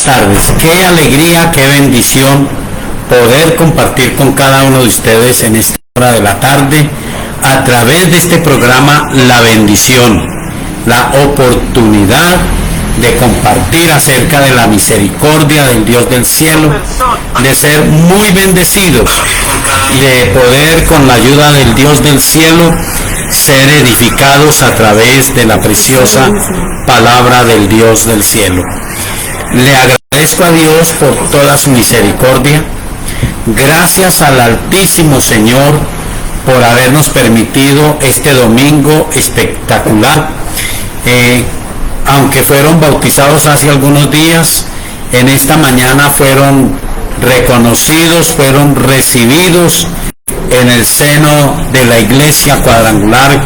tardes. Qué alegría, qué bendición poder compartir con cada uno de ustedes en esta hora de la tarde a través de este programa La Bendición, la oportunidad de compartir acerca de la misericordia del Dios del cielo, de ser muy bendecidos, de poder con la ayuda del Dios del cielo ser edificados a través de la preciosa palabra del Dios del cielo. Le agradezco a Dios por toda su misericordia. Gracias al Altísimo Señor por habernos permitido este domingo espectacular. Aunque fueron bautizados hace algunos días, en esta mañana fueron reconocidos, fueron recibidos en el seno de la Iglesia Cuadrangular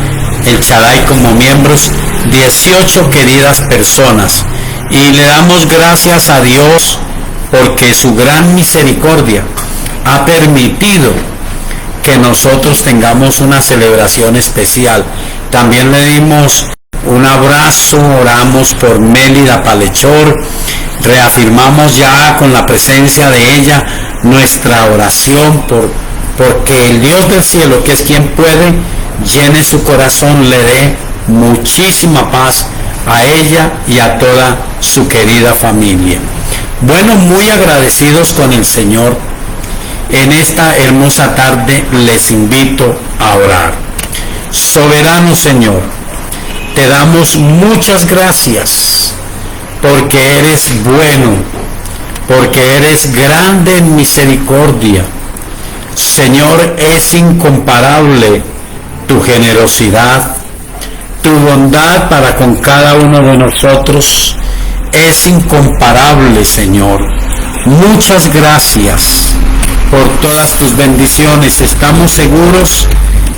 El Shaddai como miembros 18 queridas personas, y le damos gracias a Dios porque su gran misericordia ha permitido que nosotros tengamos una celebración especial. También le dimos un abrazo, oramos por Mélida Palechor, reafirmamos ya con la presencia de ella nuestra oración porque el Dios del cielo, que es quien puede, llene su corazón, le dé muchísima paz a ella y a toda su querida familia. Bueno, muy agradecidos con el Señor. En esta hermosa tarde les invito a orar. Soberano Señor, te damos muchas gracias porque eres bueno, porque eres grande en misericordia. Señor, es incomparable tu generosidad, tu bondad para con cada uno de nosotros es incomparable, Señor. Muchas gracias por todas tus bendiciones. Estamos seguros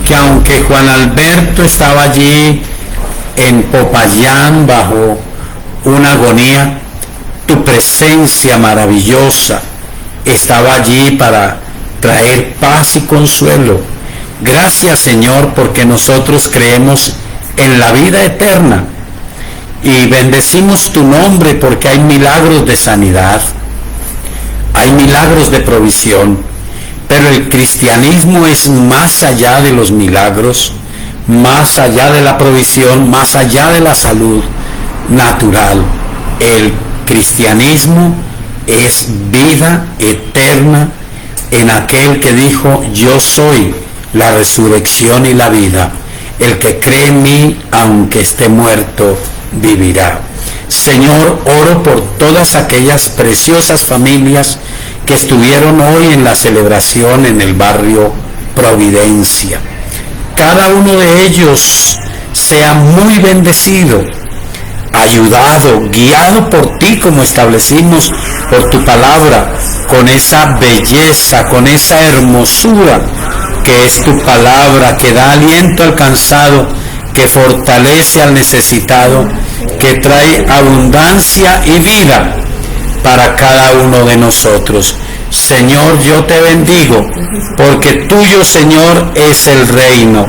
que aunque Juan Alberto estaba allí en Popayán bajo una agonía, tu presencia maravillosa estaba allí para traer paz y consuelo. Gracias, Señor, porque nosotros creemos en la vida eterna y bendecimos tu nombre porque hay milagros de sanidad, hay milagros de provisión, pero el cristianismo es más allá de los milagros, más allá de la provisión, más allá de la salud natural. El cristianismo es vida eterna en aquel que dijo: yo soy la resurrección y la vida. El que cree en mí, aunque esté muerto, vivirá. Señor, oro por todas aquellas preciosas familias que estuvieron hoy en la celebración en el barrio Providencia. Cada uno de ellos sea muy bendecido, ayudado, guiado por ti, como establecimos por tu palabra, con esa belleza, con esa hermosura que es tu palabra, que da aliento al cansado, que fortalece al necesitado, que trae abundancia y vida para cada uno de nosotros. Señor, yo te bendigo, porque tuyo, Señor, es el reino,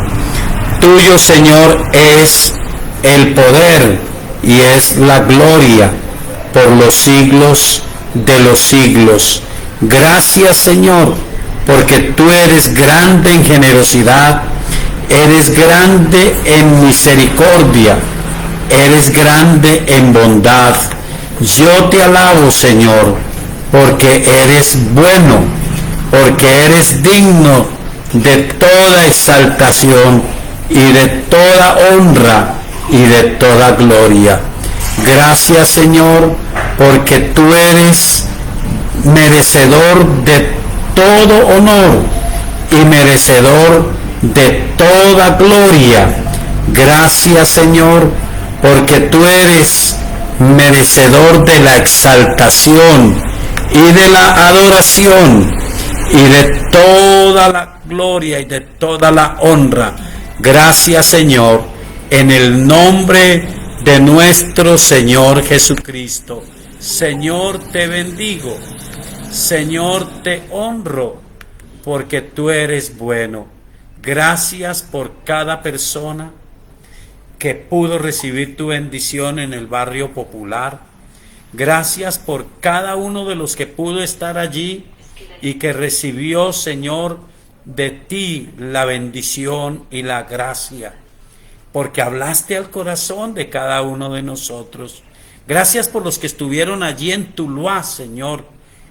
tuyo, Señor, es el poder y es la gloria por los siglos de los siglos. Gracias, Señor, porque tú eres grande en generosidad, eres grande en misericordia, eres grande en bondad. Yo te alabo, Señor, porque eres bueno, porque eres digno de toda exaltación y de toda honra y de toda gloria. Gracias, Señor, porque tú eres merecedor de todo honor y merecedor de toda gloria. Gracias, Señor, porque tú eres merecedor de la exaltación y de la adoración y de toda la gloria y de toda la honra. Gracias, Señor, en el nombre de nuestro Señor Jesucristo. Señor, te bendigo. Señor, te honro, porque tú eres bueno. Gracias por cada persona que pudo recibir tu bendición en el barrio popular. Gracias por cada uno de los que pudo estar allí y que recibió, Señor, de ti la bendición y la gracia, porque hablaste al corazón de cada uno de nosotros. Gracias por los que estuvieron allí en Tuluá, Señor,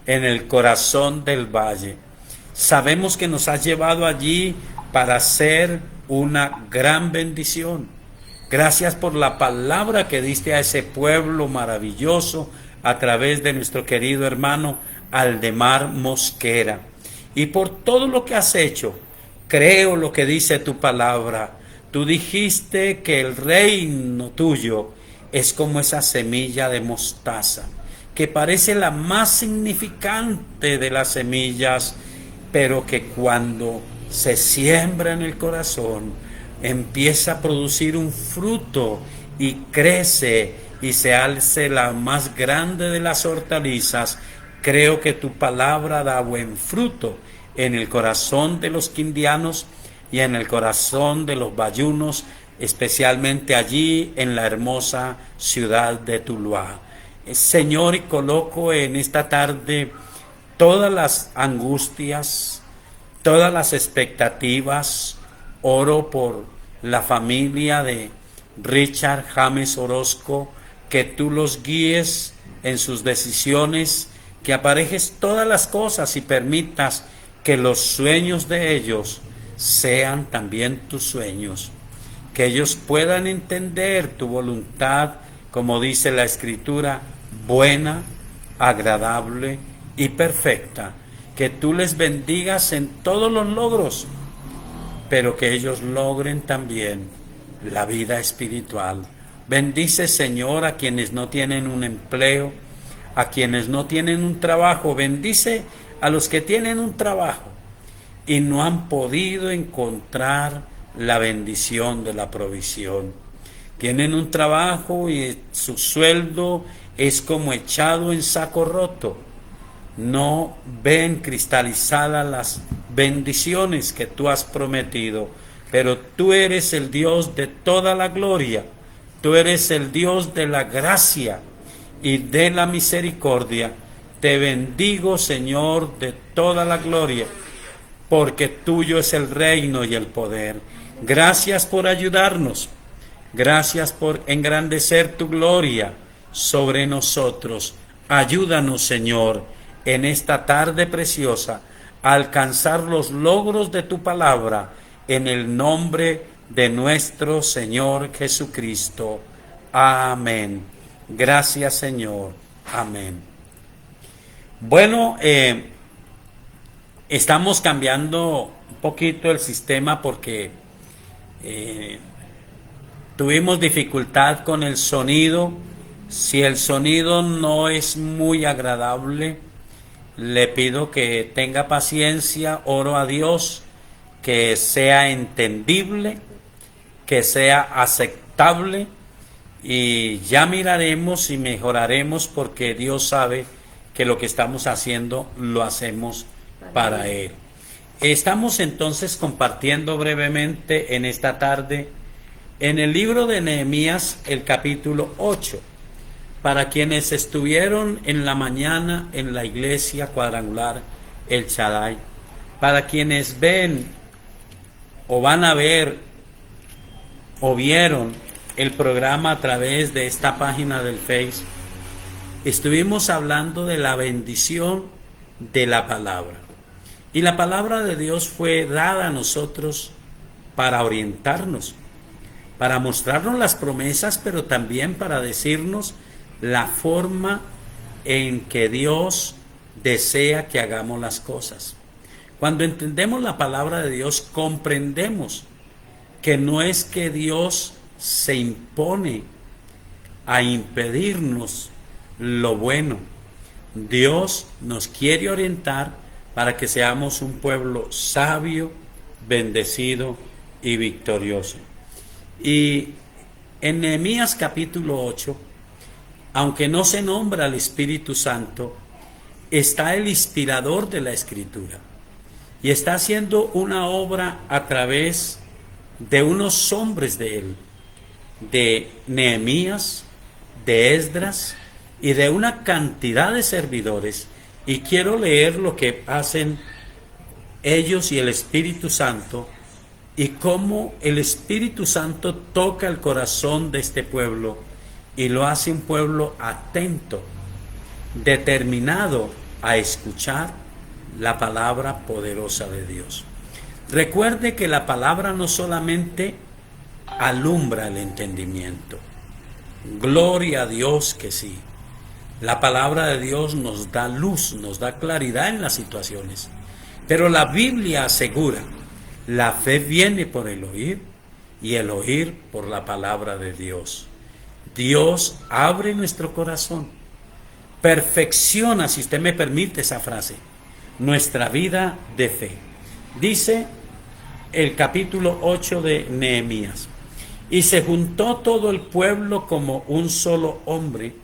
en el corazón del valle. Sabemos que nos has llevado allí para hacer una gran bendición. Gracias por la palabra que diste a ese pueblo maravilloso a través de nuestro querido hermano Aldemar Mosquera. Y por todo lo que has hecho, creo lo que dice tu palabra. Tú dijiste que el reino tuyo es como esa semilla de mostaza, que parece la más significante de las semillas, pero que cuando se siembra en el corazón, empieza a producir un fruto y crece y se hace la más grande de las hortalizas. Creo que tu palabra da buen fruto en el corazón de los quindianos y en el corazón de los bayunos, especialmente allí en la hermosa ciudad de Tuluá. Señor, y coloco en esta tarde todas las angustias, todas las expectativas. Oro por la familia de Richard James Orozco, que tú los guíes en sus decisiones, que aparejes todas las cosas y permitas que los sueños de ellos sean también tus sueños, que ellos puedan entender tu voluntad, como dice la Escritura, buena, agradable y perfecta, que tú les bendigas en todos los logros, pero que ellos logren también la vida espiritual. Bendice, Señor, a quienes no tienen un empleo, a quienes no tienen un trabajo. Bendice a los que tienen un trabajo y no han podido encontrar la bendición de la provisión. Tienen un trabajo y su sueldo es como echado en saco roto. No ven cristalizadas las bendiciones que tú has prometido, pero tú eres el Dios de toda la gloria, tú eres el Dios de la gracia y de la misericordia. Te bendigo, Señor, de toda la gloria, porque tuyo es el reino y el poder. Gracias por ayudarnos, gracias por engrandecer tu gloria sobre nosotros. Ayúdanos, Señor, en esta tarde preciosa, a alcanzar los logros de tu palabra, en el nombre de nuestro Señor Jesucristo. Amén. Gracias, Señor. Amén. Bueno, estamos cambiando un poquito el sistema porque tuvimos dificultad con el sonido. Si el sonido no es muy agradable, le pido que tenga paciencia. Oro a Dios que sea entendible, que sea aceptable, y ya miraremos y mejoraremos, porque Dios sabe que lo que estamos haciendo lo hacemos para Él. Estamos entonces compartiendo brevemente en esta tarde en el libro de Nehemías, el capítulo 8. Para quienes estuvieron en la mañana en la iglesia cuadrangular El Shaddai, para quienes ven o van a ver o vieron el programa a través de esta página del Face, estuvimos hablando de la bendición de la palabra. Y la palabra de Dios fue dada a nosotros para orientarnos, para mostrarnos las promesas, pero también para decirnos la forma en que Dios desea que hagamos las cosas. Cuando entendemos la palabra de Dios, comprendemos que no es que Dios se impone a impedirnos lo bueno. Dios nos quiere orientar para que seamos un pueblo sabio, bendecido y victorioso. Y en Nehemías capítulo 8, aunque no se nombra al Espíritu Santo, está el inspirador de la Escritura y está haciendo una obra a través de unos hombres de él, de Nehemías, de Esdras y de una cantidad de servidores, y quiero leer lo que hacen ellos y el Espíritu Santo, y cómo el Espíritu Santo toca el corazón de este pueblo y lo hace un pueblo atento, determinado a escuchar la palabra poderosa de Dios. Recuerde que la palabra no solamente alumbra el entendimiento, gloria a Dios que sí. La palabra de Dios nos da luz, nos da claridad en las situaciones. Pero la Biblia asegura, la fe viene por el oír y el oír por la palabra de Dios. Dios abre nuestro corazón, perfecciona, si usted me permite esa frase, nuestra vida de fe. Dice el capítulo 8 de Nehemías: y se juntó todo el pueblo como un solo hombre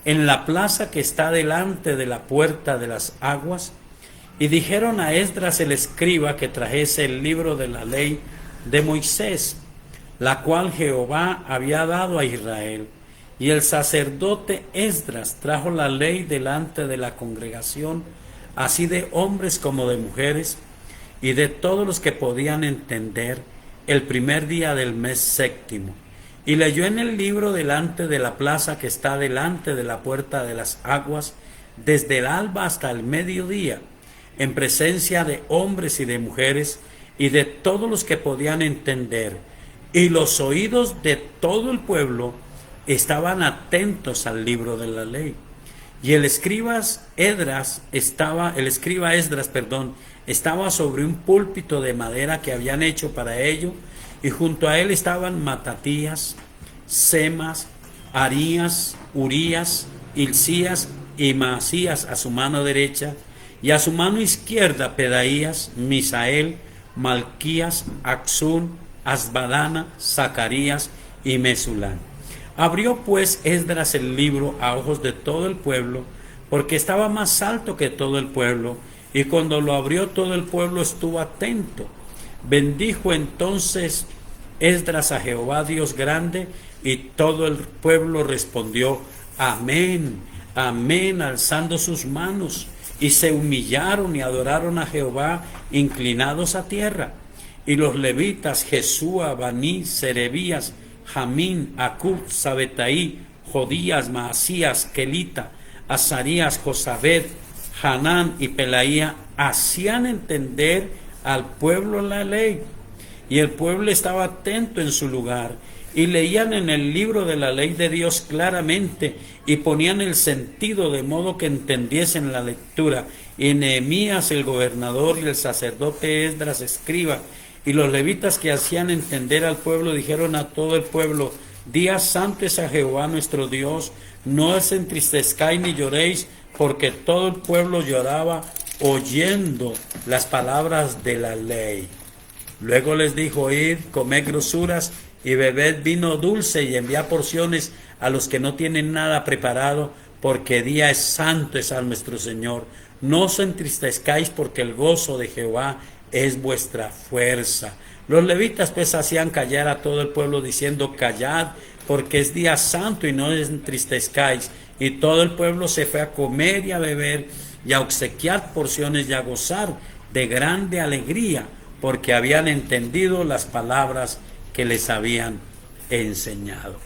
en la plaza que está delante de la puerta de las aguas, y dijeron a Esdras el escriba que trajese el libro de la ley de Moisés, la cual Jehová había dado a Israel. Y el sacerdote Esdras trajo la ley delante de la congregación, así de hombres como de mujeres, y de todos los que podían entender, el primer día del mes séptimo. Y leyó en el libro delante de la plaza que está delante de la puerta de las aguas, desde el alba hasta el mediodía, en presencia de hombres y de mujeres, y de todos los que podían entender. Y los oídos de todo el pueblo estaban atentos al libro de la ley. Y el escriba Esdras estaba sobre un púlpito de madera que habían hecho para ello, y junto a él estaban Matatías, Semas, Arías, Urías, Hilcías y Maasías a su mano derecha, y a su mano izquierda Pedaías, Misael, Malquías, Axún, Asbadana, Zacarías y Mesulán. Abrió pues Esdras el libro a ojos de todo el pueblo, porque estaba más alto que todo el pueblo, y cuando lo abrió todo el pueblo estuvo atento. Bendijo entonces Esdras a Jehová Dios grande, y todo el pueblo respondió: amén, amén, alzando sus manos, y se humillaron y adoraron a Jehová, inclinados a tierra. Y los levitas Jesúa, Baní, Serebías, Jamín, Acub, Sabetaí, Jodías, Maasías, Kelita, Azarías, Josabed, Hanán y Pelaía hacían entender al pueblo la ley. Y el pueblo estaba atento en su lugar, y leían en el libro de la ley de Dios claramente, y ponían el sentido de modo que entendiesen la lectura. Y Nehemías el gobernador y el sacerdote Esdras escriba y los levitas que hacían entender al pueblo dijeron a todo el pueblo: día santo es a Jehová nuestro Dios, no os entristezcáis ni lloréis, porque todo el pueblo lloraba oyendo las palabras de la ley. Luego les dijo: id, comed grosuras y bebed vino dulce, y enviad porciones a los que no tienen nada preparado, porque día es santo es a nuestro Señor. No os entristezcáis, porque el gozo de Jehová es vuestra fuerza. Los levitas pues hacían callar a todo el pueblo, diciendo: callad, porque es día santo, y no os entristezcáis. Y todo el pueblo se fue a comer y a beber, y a obsequiar porciones, y a gozar de grande alegría, porque habían entendido las palabras que les habían enseñado.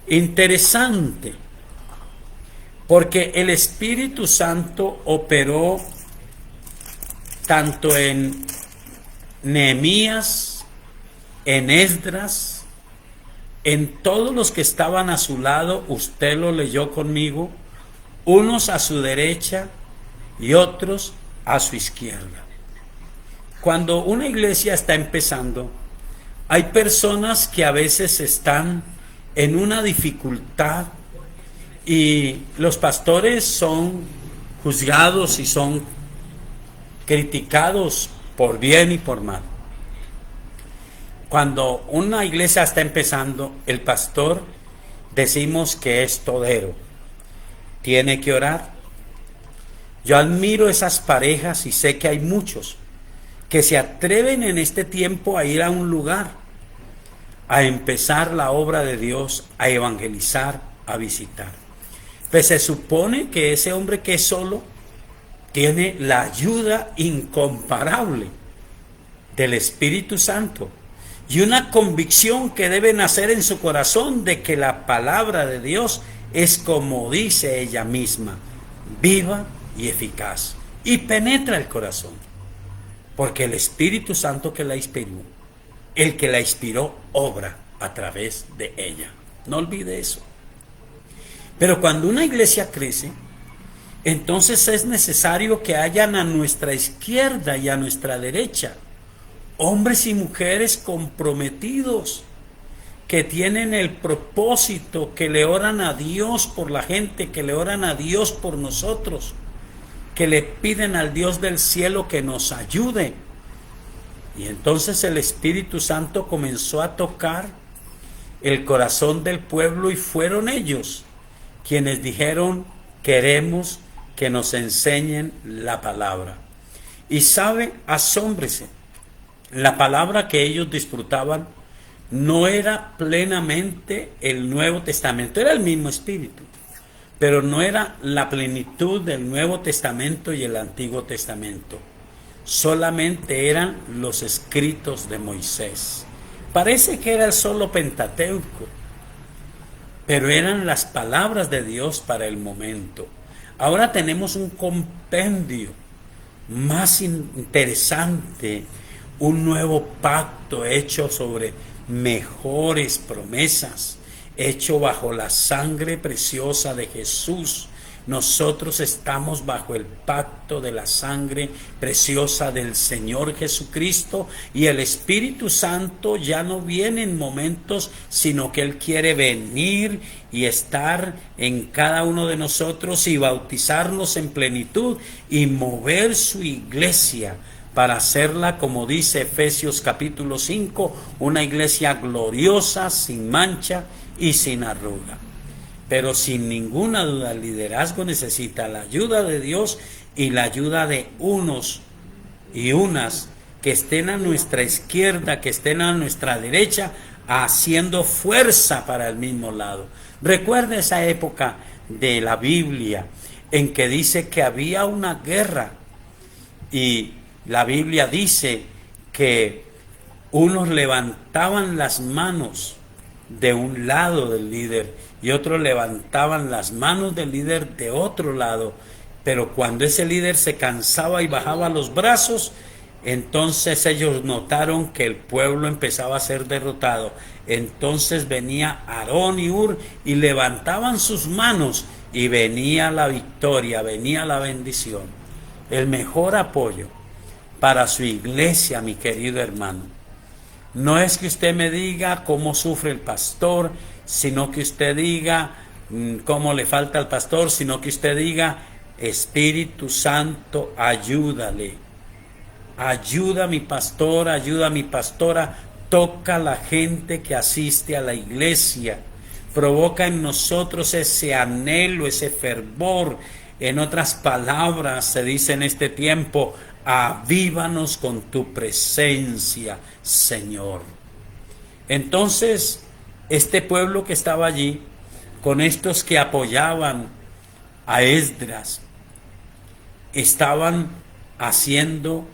Interesante, porque el Espíritu Santo operó tanto en Nehemías, en Esdras, en todos los que estaban a su lado. Usted lo leyó conmigo, unos a su derecha y otros a su izquierda. Cuando una iglesia está empezando, hay personas que a veces están en una dificultad, y los pastores son juzgados y son criticados por bien y por mal. Cuando una iglesia está empezando, el pastor decimos que es todero, tiene que orar. Yo admiro esas parejas y sé que hay muchos que se atreven en este tiempo a ir a un lugar, a empezar la obra de Dios, a evangelizar, a visitar. Pues se supone que ese hombre que es solo tiene la ayuda incomparable del Espíritu Santo y una convicción que debe nacer en su corazón de que la palabra de Dios es, como dice ella misma, viva y eficaz, y penetra el corazón, porque el Espíritu Santo que la inspiró, el que la inspiró, obra a través de ella. No olvide eso. Pero cuando una iglesia crece, entonces es necesario que hayan a nuestra izquierda y a nuestra derecha hombres y mujeres comprometidos, que tienen el propósito, que le oran a Dios por la gente, que le oran a Dios por nosotros, que le piden al Dios del cielo que nos ayude. Y entonces el Espíritu Santo comenzó a tocar el corazón del pueblo y fueron ellos quienes dijeron: queremos que nos enseñen la palabra. Y sabe, asómbrese, la palabra que ellos disfrutaban no era plenamente el Nuevo Testamento, era el mismo Espíritu, pero no era la plenitud del Nuevo Testamento y el Antiguo Testamento. Solamente eran los escritos de Moisés. Parece que era el solo Pentateuco, pero eran las palabras de Dios para el momento. Ahora tenemos un compendio más interesante, un nuevo pacto hecho sobre mejores promesas, hecho bajo la sangre preciosa de Jesús. Nosotros estamos bajo el pacto de la sangre preciosa del Señor Jesucristo, y el Espíritu Santo ya no viene en momentos, sino que Él quiere venir y estar en cada uno de nosotros y bautizarnos en plenitud y mover su iglesia para hacerla, como dice Efesios capítulo 5, una iglesia gloriosa, sin mancha y sin arruga. Pero sin ninguna duda el liderazgo necesita la ayuda de Dios y la ayuda de unos y unas que estén a nuestra izquierda, que estén a nuestra derecha, haciendo fuerza para el mismo lado. Recuerda esa época de la Biblia en que dice que había una guerra, y la Biblia dice que unos levantaban las manos de un lado del líder y otros levantaban las manos del líder de otro lado, pero cuando ese líder se cansaba y bajaba los brazos, entonces ellos notaron que el pueblo empezaba a ser derrotado. Entonces venía Aarón y Hur y levantaban sus manos y venía la victoria, venía la bendición. El mejor apoyo para su iglesia, mi querido hermano, no es que usted me diga cómo sufre el pastor, sino que usted diga cómo le falta al pastor, sino que usted diga: Espíritu Santo, ayúdale. Ayuda a mi pastor, ayuda a mi pastora, toca a la gente que asiste a la iglesia, provoca en nosotros ese anhelo, ese fervor. En otras palabras, se dice en este tiempo: avívanos con tu presencia, Señor. Entonces, este pueblo que estaba allí, con estos que apoyaban a Esdras, estaban haciendo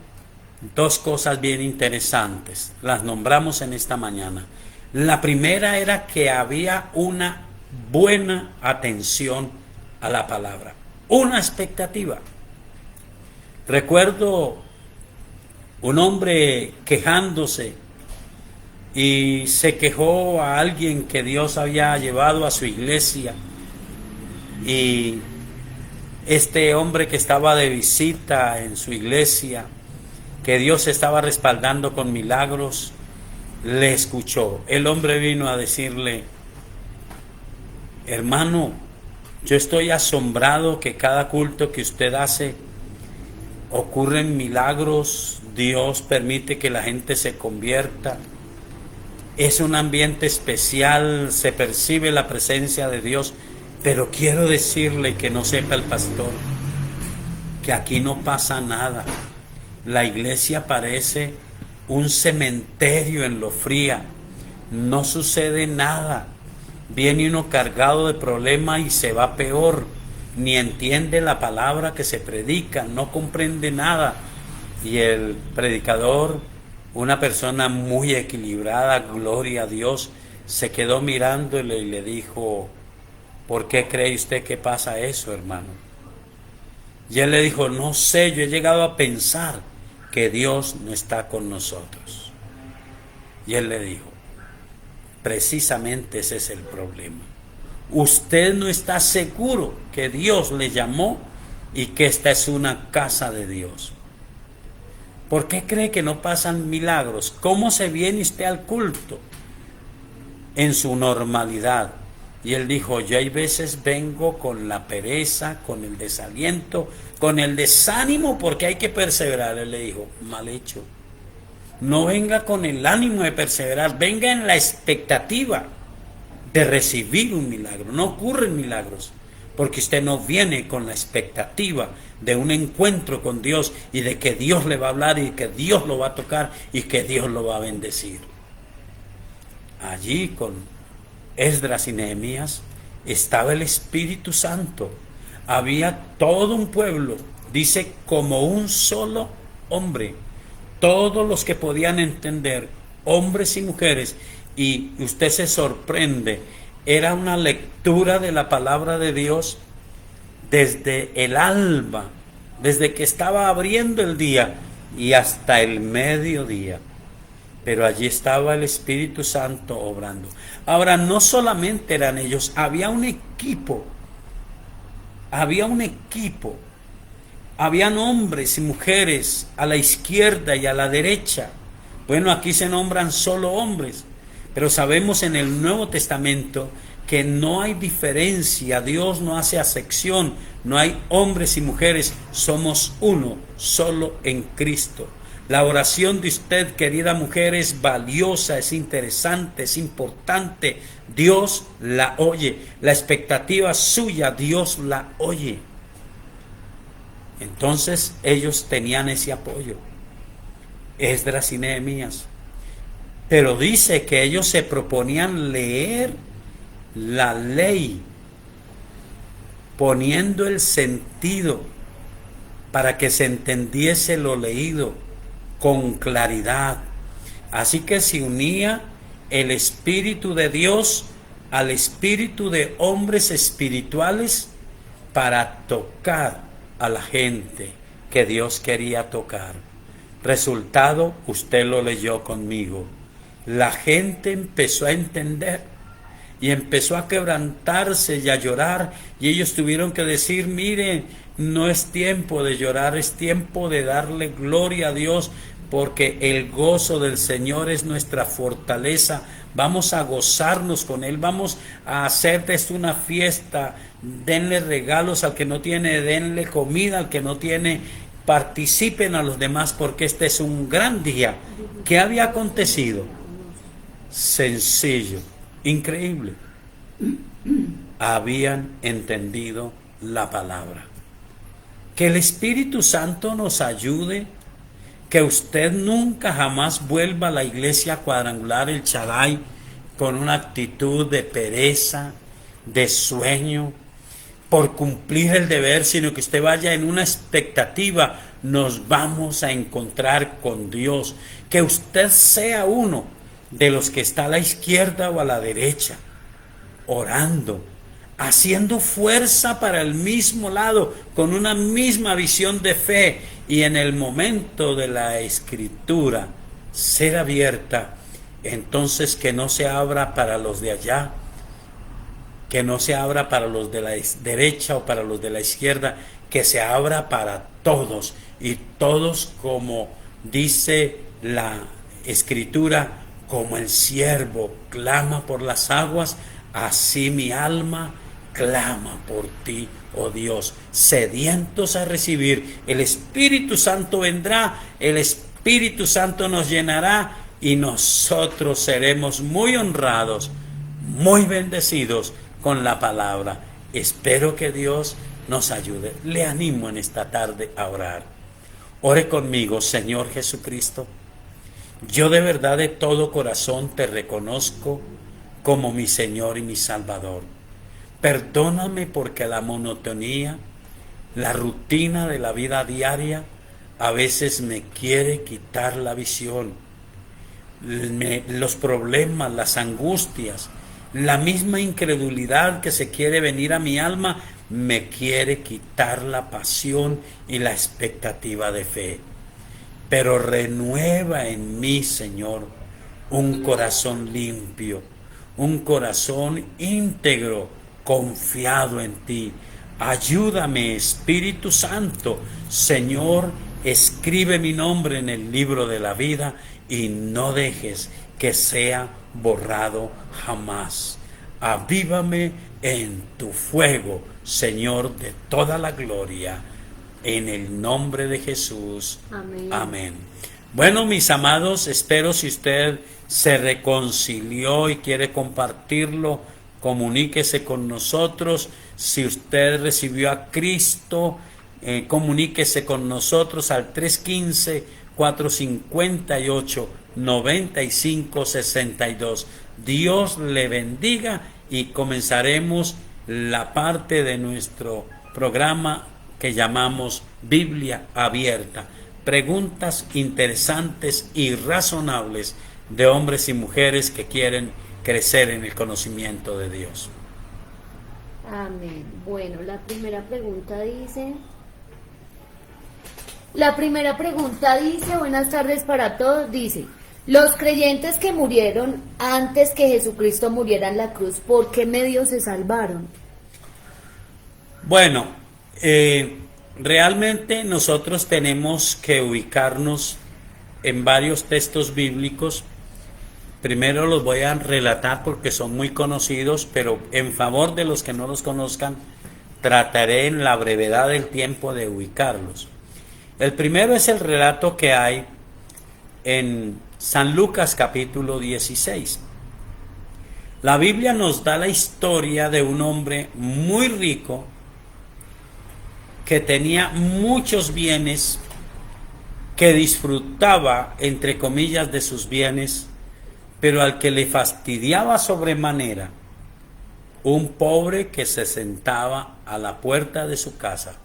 dos cosas bien interesantes. Las nombramos en esta mañana. La primera era que había una buena atención a la palabra, una expectativa. Recuerdo un hombre quejándose, y se quejó a alguien que Dios había llevado a su iglesia, y este hombre que estaba de visita en su iglesia, que Dios estaba respaldando con milagros, le escuchó. El hombre vino a decirle: hermano, yo estoy asombrado que cada culto que usted hace ocurren milagros, Dios permite que la gente se convierta, es un ambiente especial, se percibe la presencia de Dios, pero quiero decirle, que no sepa el pastor, que aquí no pasa nada. La iglesia parece un cementerio en lo fría, no sucede nada. viene uno cargado de problemas y se va peor, ni entiende la palabra que se predica, no comprende nada. Y el predicador, una persona muy equilibrada, gloria a Dios, se quedó mirándole y le dijo: ¿por qué cree usted que pasa eso, hermano? Y él le dijo: no sé, yo he llegado a pensar que Dios no está con nosotros. Y él le dijo: precisamente ese es el problema. Usted no está seguro que Dios le llamó y que esta es una casa de Dios. ¿Por qué cree que no pasan milagros? ¿Cómo se viene usted al culto? En su normalidad. Y él dijo: yo hay veces vengo con la pereza, con el desaliento, con el desánimo, porque hay que perseverar. Él le dijo: mal hecho. No venga con el ánimo de perseverar, venga en la expectativa de recibir un milagro. No ocurren milagros porque usted no viene con la expectativa de un encuentro con Dios y de que Dios le va a hablar y que Dios lo va a tocar y que Dios lo va a bendecir. Allí con Esdras y Nehemías estaba el Espíritu Santo. Había todo un pueblo, dice, como un solo hombre. Todos los que podían entender, hombres y mujeres, y usted se sorprende, era una lectura de la palabra de Dios desde el alba, desde que estaba abriendo el día y hasta el mediodía. Pero allí estaba el Espíritu Santo obrando. Ahora, no solamente eran ellos, había un equipo, habían hombres y mujeres a la izquierda y a la derecha. Bueno, aquí se nombran solo hombres, pero sabemos en el Nuevo Testamento que no hay diferencia, Dios no hace acepción, no hay hombres y mujeres, somos uno, solo en Cristo. La oración de usted, querida mujer, es valiosa, es interesante, es importante. Dios la oye. La expectativa suya, Dios la oye. Entonces ellos tenían ese apoyo, Esdras y Nehemías. Pero dice que ellos se proponían leer la ley, poniendo el sentido para que se entendiese lo leído con claridad. Así que se unía el Espíritu de Dios al espíritu de hombres espirituales para tocar a la gente que Dios quería tocar. Resultado, usted lo leyó conmigo. La gente empezó a entender y empezó a quebrantarse y a llorar, y ellos tuvieron que decir: miren, no es tiempo de llorar, es tiempo de darle gloria a Dios, porque el gozo del Señor es nuestra fortaleza. Vamos a gozarnos con Él, vamos a hacer de esto una fiesta. Denle regalos al que no tiene, denle comida al que no tiene, participen a los demás, porque este es un gran día. ¿Qué había acontecido? Sencillo, increíble. Habían entendido la palabra. Que el Espíritu Santo nos ayude, que usted nunca jamás vuelva a la iglesia cuadrangular El Shaddai con una actitud de pereza, de sueño, por cumplir el deber, sino que usted vaya en una expectativa: nos vamos a encontrar con Dios. Que usted sea uno de los que está a la izquierda o a la derecha, orando, haciendo fuerza para el mismo lado, con una misma visión de fe, y en el momento de la escritura ser abierta, entonces que no se abra para los de allá, que no se abra para los de la derecha o para los de la izquierda, que se abra para todos, y todos, como dice la escritura, como el siervo clama por las aguas, así mi alma clama por ti, oh Dios. Sedientos a recibir, el Espíritu Santo vendrá, el Espíritu Santo nos llenará, y nosotros seremos muy honrados, muy bendecidos con la palabra. Espero que Dios nos ayude. Le animo en esta tarde a orar. Ore conmigo. Señor Jesucristo, yo de verdad de todo corazón te reconozco como mi Señor y mi Salvador. Perdóname porque la monotonía, la rutina de la vida diaria a veces me quiere quitar la visión. Los problemas, las angustias, la misma incredulidad que se quiere venir a mi alma me quiere quitar la pasión y la expectativa de fe. Pero renueva en mí, Señor, un corazón limpio, un corazón íntegro, confiado en ti. Ayúdame, Espíritu Santo. Señor, escribe mi nombre en el libro de la vida y no dejes que sea borrado jamás. Avívame en tu fuego, Señor, de toda la gloria, en el nombre de Jesús. Amén. Amén. Bueno, mis amados, espero si usted se reconcilió y quiere compartirlo, comuníquese con nosotros. Si usted recibió a Cristo, comuníquese con nosotros al 315-458-9562. Dios le bendiga y comenzaremos la parte de nuestro programa que llamamos Biblia Abierta. Preguntas interesantes y razonables de hombres y mujeres que quieren crecer en el conocimiento de Dios. Amén. Bueno, la primera pregunta dice, buenas tardes para todos, dice, los creyentes que murieron antes que Jesucristo muriera en la cruz, ¿por qué medio se salvaron? Bueno, realmente nosotros tenemos que ubicarnos en varios textos bíblicos. Primero los voy a relatar porque son muy conocidos, pero en favor de los que no los conozcan, trataré en la brevedad del tiempo de ubicarlos. El primero es el relato que hay en San Lucas capítulo 16. La Biblia nos da la historia de un hombre muy rico que tenía muchos bienes, que disfrutaba, entre comillas, de sus bienes, pero al que le fastidiaba sobremanera un pobre que se sentaba a la puerta de su casa.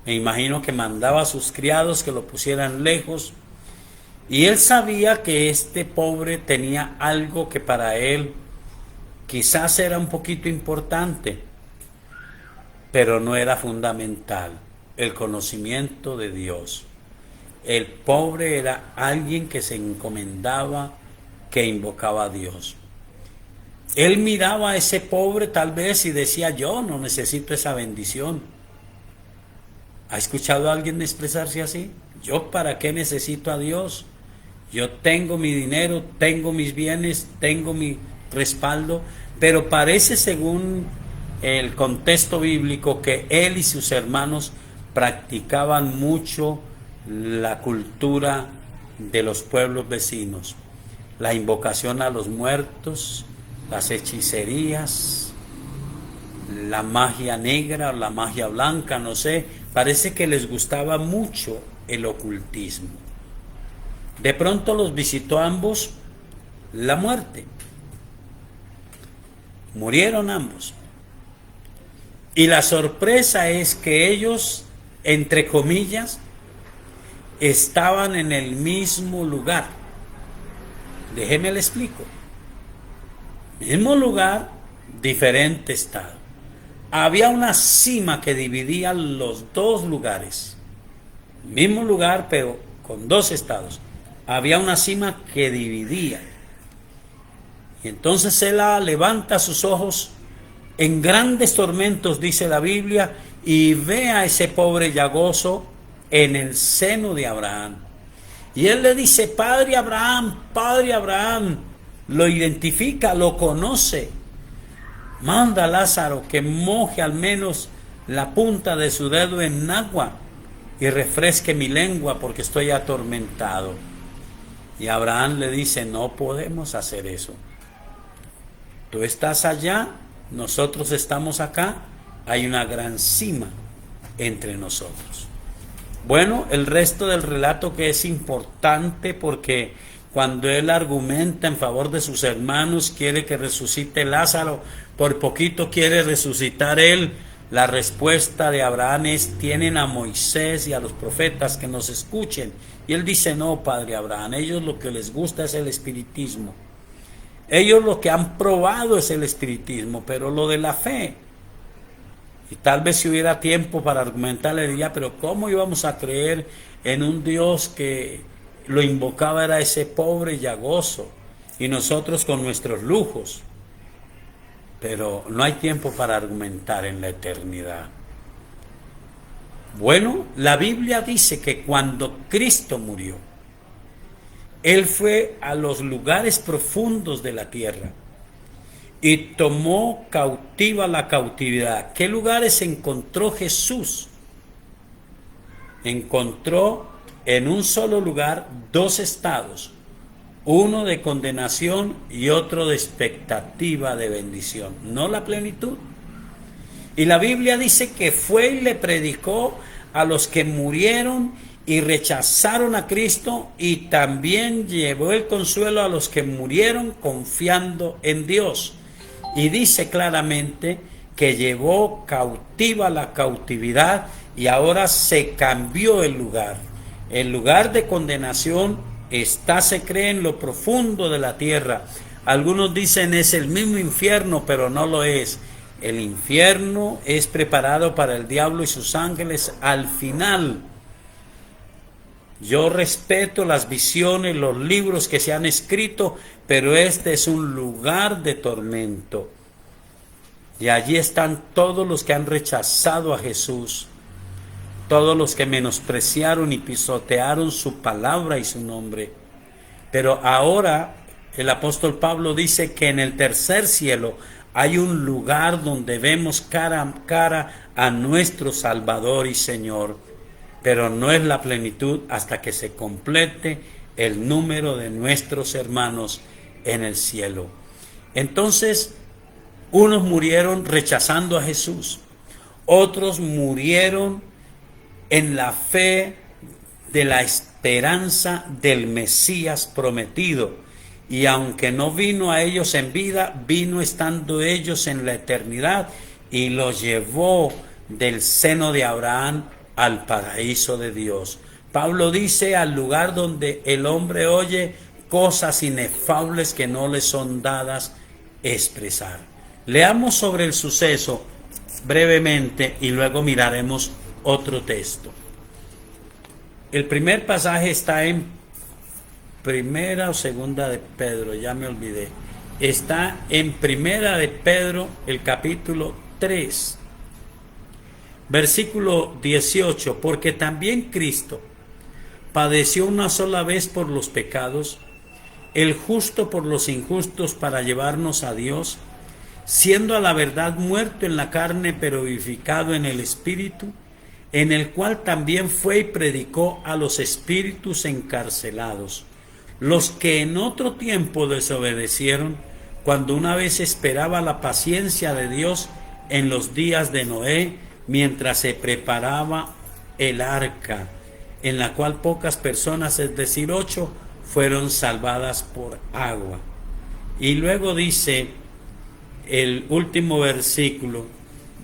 Me imagino que mandaba a sus criados que lo pusieran lejos, y él sabía que este pobre tenía algo que para él quizás era un poquito importante, pero no era fundamental: el conocimiento de Dios. El pobre era alguien que se encomendaba, que invocaba a Dios. Él miraba a ese pobre tal vez y decía: yo no necesito esa bendición. ¿Ha escuchado a alguien expresarse así? ¿Yo para qué necesito a Dios? Yo tengo mi dinero, tengo mis bienes, tengo mi respaldo. Pero parece, según el contexto bíblico, que él y sus hermanos practicaban mucho la cultura de los pueblos vecinos, la invocación a los muertos, las hechicerías, la magia negra o la magia blanca, no sé. Parece que les gustaba mucho el ocultismo. De pronto los visitó a ambos la muerte. Murieron ambos. Y la sorpresa es que ellos, entre comillas, estaban en el mismo lugar. Déjeme le explico. Mismo lugar, diferente estado. Había una cima que dividía los dos lugares. Mismo lugar, pero con dos estados. Había una cima que dividía. Y entonces él levanta sus ojos en grandes tormentos, dice la Biblia, y ve a ese pobre llagoso en el seno de Abraham. Y él le dice: Padre Abraham, Padre Abraham. Lo identifica, lo conoce. Manda a Lázaro que moje al menos la punta de su dedo en agua y refresque mi lengua porque estoy atormentado. Y Abraham le dice: no podemos hacer eso. Tú estás allá, nosotros estamos acá, hay una gran cima entre nosotros. Bueno, el resto del relato, que es importante porque cuando él argumenta en favor de sus hermanos, quiere que resucite Lázaro, por poquito quiere resucitar él. La respuesta de Abraham es: tienen a Moisés y a los profetas, que nos escuchen. Y él dice: no, padre Abraham, ellos lo que les gusta es el espiritismo. Ellos lo que han probado es el espiritismo, pero lo de la fe. Y tal vez si hubiera tiempo para argumentar, le diría: pero ¿cómo íbamos a creer en un Dios que lo invocaba era ese pobre llagoso, y nosotros con nuestros lujos? Pero no hay tiempo para argumentar en la eternidad. Bueno, la Biblia dice que cuando Cristo murió, Él fue a los lugares profundos de la tierra y tomó cautiva la cautividad. ¿Qué lugares encontró Jesús? Encontró en un solo lugar dos estados, uno de condenación y otro de expectativa de bendición, no la plenitud. Y la Biblia dice que fue y le predicó a los que murieron y rechazaron a Cristo, y también llevó el consuelo a los que murieron confiando en Dios. Y dice claramente que llevó cautiva la cautividad, y ahora se cambió el lugar. El lugar de condenación está, se cree, en lo profundo de la tierra. Algunos dicen es el mismo infierno, pero no lo es. El infierno es preparado para el diablo y sus ángeles al final. Yo respeto las visiones, los libros que se han escrito, pero este es un lugar de tormento. Y allí están todos los que han rechazado a Jesús, todos los que menospreciaron y pisotearon su palabra y su nombre. Pero ahora el apóstol Pablo dice que en el tercer cielo hay un lugar donde vemos cara a cara a nuestro Salvador y Señor, pero no es la plenitud hasta que se complete el número de nuestros hermanos en el cielo. Entonces, unos murieron rechazando a Jesús, otros murieron en la fe de la esperanza del Mesías prometido, y aunque no vino a ellos en vida, vino estando ellos en la eternidad y los llevó del seno de Abraham al paraíso de Dios. Pablo dice: al lugar donde el hombre oye cosas inefables que no le son dadas expresar. Leamos sobre el suceso brevemente y luego miraremos otro texto. El primer pasaje está en primera o segunda de Pedro, ya me olvidé. Está en primera de Pedro, el capítulo 3, versículo 18. Porque también Cristo padeció una sola vez por los pecados, el justo por los injustos, para llevarnos a Dios, siendo a la verdad muerto en la carne, pero vivificado en el Espíritu, en el cual también fue y predicó a los espíritus encarcelados, los que en otro tiempo desobedecieron, cuando una vez esperaba la paciencia de Dios en los días de Noé, mientras se preparaba el arca, en la cual pocas personas, es decir, 8, fueron salvadas por agua. Y luego dice el último versículo,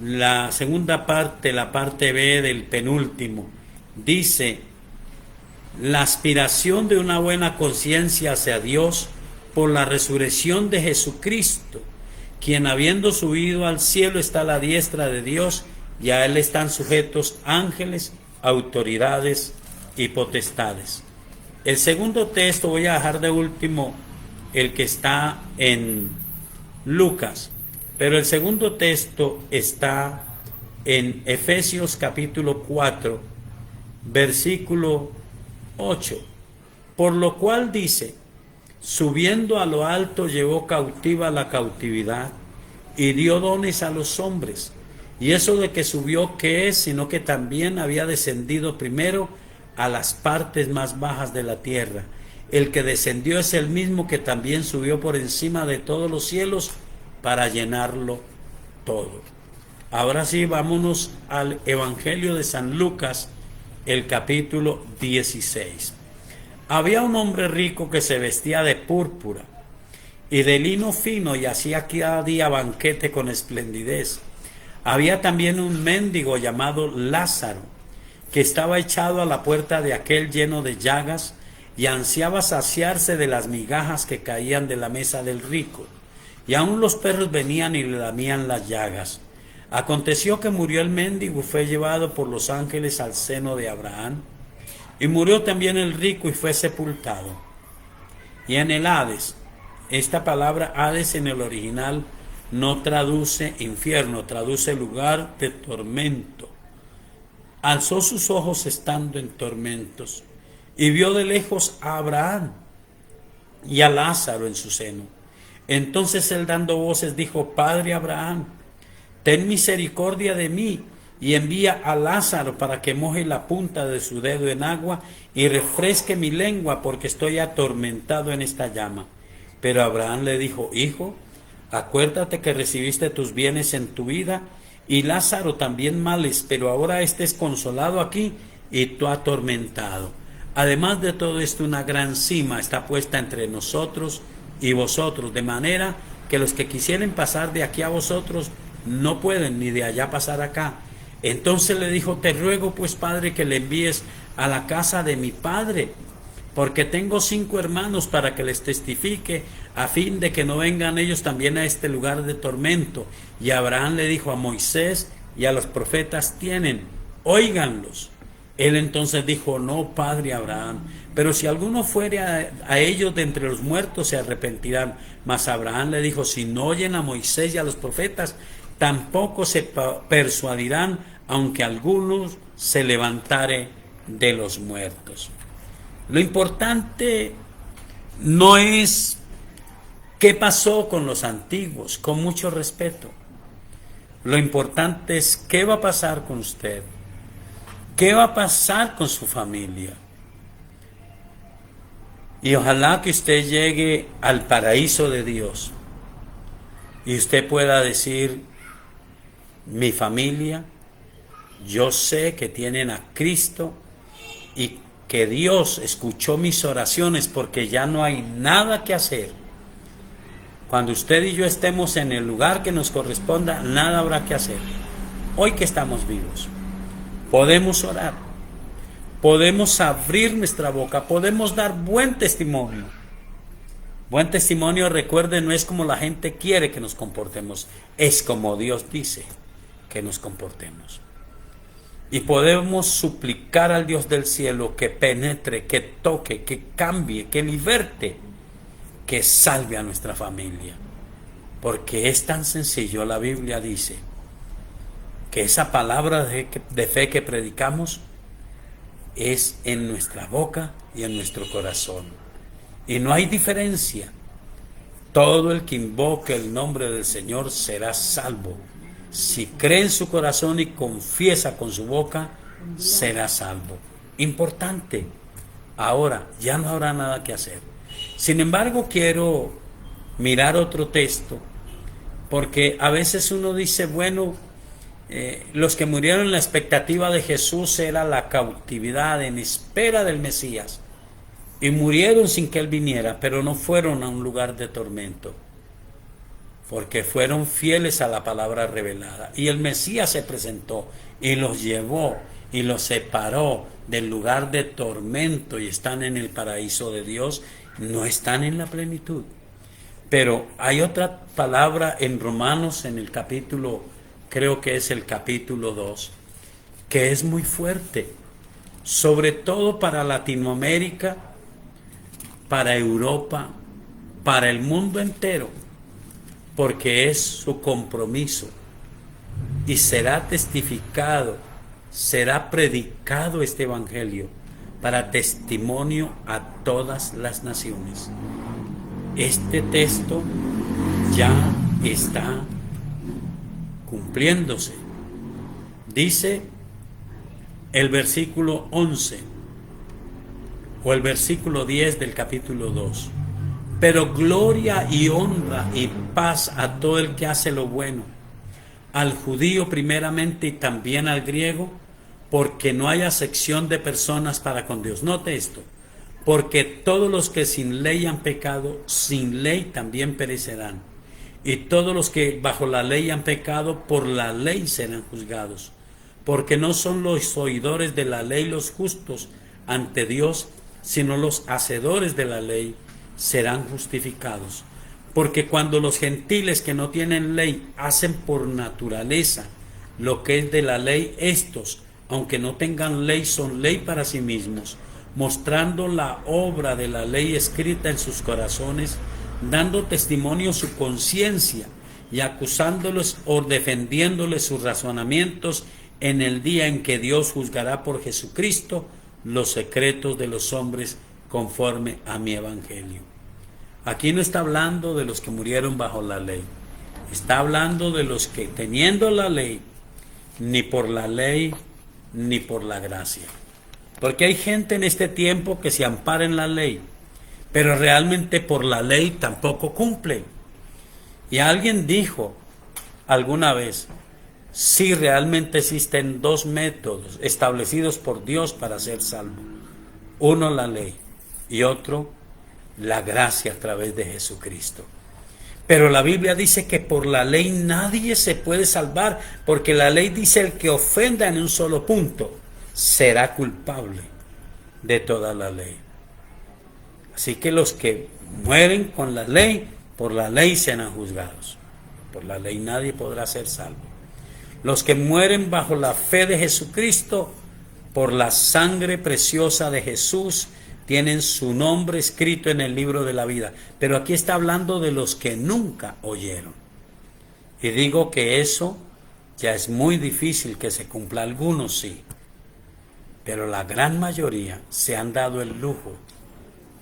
la segunda parte, la parte B del penúltimo, dice: la aspiración de una buena conciencia hacia Dios por la resurrección de Jesucristo, quien habiendo subido al cielo está a la diestra de Dios, y a él están sujetos ángeles, autoridades y potestades. El segundo texto voy a dejar de último, el que está en Lucas, pero el segundo texto está en Efesios capítulo 4, versículo 8, por lo cual dice: subiendo a lo alto llevó cautiva la cautividad y dio dones a los hombres. Y eso de que subió, ¿qué es? Sino que también había descendido primero a las partes más bajas de la tierra. El que descendió es el mismo que también subió por encima de todos los cielos para llenarlo todo. Ahora sí, vámonos al Evangelio de San Lucas, el capítulo 16. Había un hombre rico que se vestía de púrpura y de lino fino y hacía cada día banquete con esplendidez. Había también un mendigo llamado Lázaro, que estaba echado a la puerta de aquel lleno de llagas y ansiaba saciarse de las migajas que caían de la mesa del rico. Y aun los perros venían y le lamían las llagas. Aconteció que murió el mendigo y fue llevado por los ángeles al seno de Abraham. Y murió también el rico y fue sepultado. Y en el Hades, esta palabra Hades en el original no traduce infierno, traduce lugar de tormento. Alzó sus ojos estando en tormentos y vio de lejos a Abraham y a Lázaro en su seno. Entonces él dando voces dijo: Padre Abraham, ten misericordia de mí y envía a Lázaro para que moje la punta de su dedo en agua y refresque mi lengua, porque estoy atormentado en esta llama. Pero Abraham le dijo: Hijo, acuérdate que recibiste tus bienes en tu vida y Lázaro también males, pero ahora estés consolado aquí y tú atormentado. Además de todo esto, una gran cima está puesta entre nosotros y vosotros, de manera que los que quisieren pasar de aquí a vosotros no pueden, ni de allá pasar acá. Entonces le dijo: Te ruego pues, Padre, que le envíes a la casa de mi padre, porque tengo 5 hermanos, para que les testifique, a fin de que no vengan ellos también a este lugar de tormento. Y Abraham le dijo: A Moisés y a los profetas tienen, óiganlos. Él entonces dijo: No, Padre Abraham, pero si alguno fuere a ellos de entre los muertos, se arrepentirán. Mas Abraham le dijo: Si no oyen a Moisés y a los profetas, tampoco se persuadirán, aunque algunos se levantare de los muertos. Lo importante no es qué pasó con los antiguos, con mucho respeto. Lo importante es qué va a pasar con usted, qué va a pasar con su familia. Y ojalá que usted llegue al paraíso de Dios y usted pueda decir: mi familia, yo sé que tienen a Cristo y que Dios escuchó mis oraciones, porque ya no hay nada que hacer. Cuando usted y yo estemos en el lugar que nos corresponda, nada habrá que hacer. Hoy que estamos vivos, podemos orar, podemos abrir nuestra boca, podemos dar buen testimonio. Buen testimonio, recuerde, no es como la gente quiere que nos comportemos, es como Dios dice que nos comportemos. Y podemos suplicar al Dios del cielo que penetre, que toque, que cambie, que liberte, que salve a nuestra familia. Porque es tan sencillo. La Biblia dice que esa palabra de fe que predicamos es en nuestra boca y en nuestro corazón. Y no hay diferencia. Todo el que invoque el nombre del Señor será salvo. Si cree en su corazón y confiesa con su boca, será salvo. Importante. Ahora, ya no habrá nada que hacer. Sin embargo, quiero mirar otro texto, porque a veces uno dice, bueno, los que murieron en la expectativa de Jesús era la cautividad, en espera del Mesías, y murieron sin que Él viniera, pero no fueron a un lugar de tormento, porque fueron fieles a la palabra revelada. Y el Mesías se presentó y los llevó y los separó del lugar de tormento y están en el paraíso de Dios, no están en la plenitud. Pero hay otra palabra en Romanos, en el capítulo, creo que es el capítulo 2, que es muy fuerte, sobre todo para Latinoamérica, para Europa, para el mundo entero, porque es su compromiso y será testificado, será predicado este evangelio para testimonio a todas las naciones. Este texto ya está cumpliéndose. Dice el versículo 11 o el versículo 10 del capítulo 2: pero gloria y honra y paz a todo el que hace lo bueno, al judío primeramente y también al griego, porque no hay acepción de personas para con Dios. Note esto: porque todos los que sin ley han pecado, sin ley también perecerán. Y todos los que bajo la ley han pecado, por la ley serán juzgados. Porque no son los oidores de la ley los justos ante Dios, sino los hacedores de la ley serán justificados. Porque cuando los gentiles que no tienen ley hacen por naturaleza lo que es de la ley, estos, aunque no tengan ley, son ley para sí mismos, mostrando la obra de la ley escrita en sus corazones, dando testimonio su conciencia y acusándoles o defendiéndoles sus razonamientos en el día en que Dios juzgará por Jesucristo los secretos de los hombres conforme a mi evangelio. Aquí no está hablando de los que murieron bajo la ley, está hablando de los que teniendo la ley, ni por la ley ni por la gracia. Porque hay gente en este tiempo que se ampara en la ley, pero realmente por la ley tampoco cumple. Y alguien dijo alguna vez, sí, realmente existen dos métodos establecidos por Dios para ser salvo. Uno, la ley, y otro, la gracia a través de Jesucristo. Pero la Biblia dice que por la ley nadie se puede salvar, porque la ley dice el que ofenda en un solo punto será culpable de toda la ley. Así que los que mueren con la ley, por la ley serán juzgados. Por la ley nadie podrá ser salvo. Los que mueren bajo la fe de Jesucristo, por la sangre preciosa de Jesús, tienen su nombre escrito en el libro de la vida. Pero aquí está hablando de los que nunca oyeron. Y digo que eso ya es muy difícil que se cumpla. Algunos sí, pero la gran mayoría se han dado el lujo